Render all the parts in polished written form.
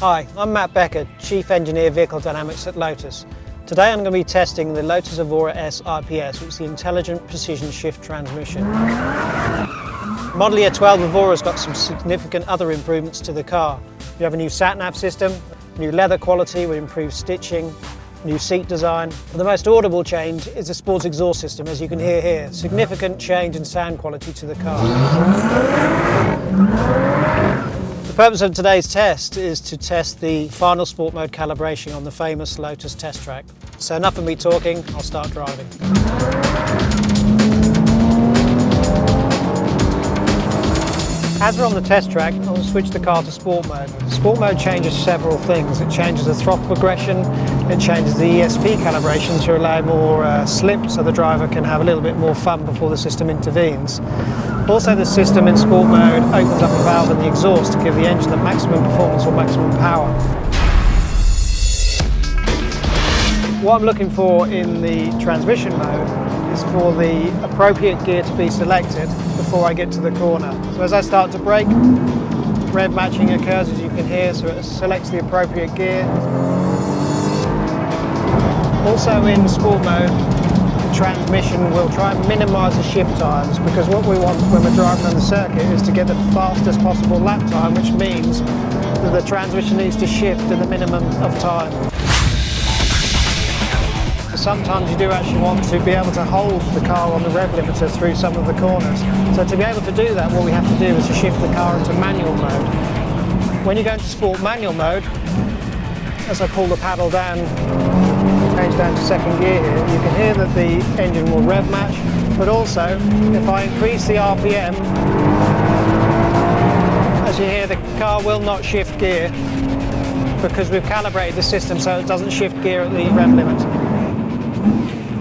Hi, I'm Matt Becker, Chief Engineer Vehicle Dynamics at Lotus. Today I'm going to be testing the Lotus Evora S IPS, which is the Intelligent Precision Shift Transmission. Model Year 12 Evora's got some significant other improvements to the car. You have a new sat-nav system, new leather quality with improved stitching, new seat design. The most audible change is the sports exhaust system, as you can hear here. Significant change in sound quality to the car. The purpose of today's test is to test the final sport mode calibration on the famous Lotus test track. So enough of me talking, I'll start driving. As we're on the test track, I'll switch the car to sport mode. Sport mode changes several things. It changes the throttle progression, it changes the ESP calibration to allow more slip so the driver can have a little bit more fun before the system intervenes. Also, the system in sport mode opens up a valve in the exhaust to give the engine the maximum performance or maximum power. What I'm looking for in the transmission mode is for the appropriate gear to be selected before I get to the corner. So as I start to brake, rev matching occurs, as you can hear, so it selects the appropriate gear. Also in sport mode, the transmission will try and minimise the shift times, because what we want when we're driving on the circuit is to get the fastest possible lap time, which means that the transmission needs to shift in the minimum of time. Sometimes you do actually want to be able to hold the car on the rev limiter through some of the corners. So to be able to do that, what we have to do is to shift the car into manual mode. When you go into sport manual mode, as I pull the paddle down, change down to second gear here, you can hear that the engine will rev match, but also if I increase the RPM, as you hear, the car will not shift gear because we've calibrated the system so it doesn't shift gear at the rev limit.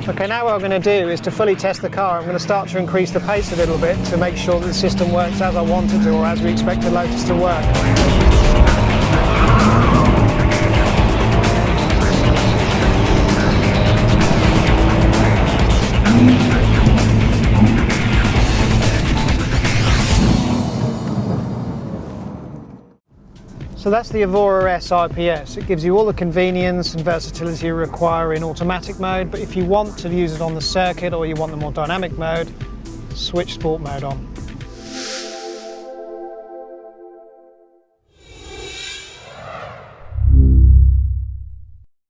Okay, now what I'm going to do is to fully test the car. I'm going to start to increase the pace a little bit to make sure that the system works as I want it to, or as we expect the Lotus to work. So that's the Evora S IPS. It gives you all the convenience and versatility you require in automatic mode, but if you want to use it on the circuit or you want the more dynamic mode, switch sport mode on.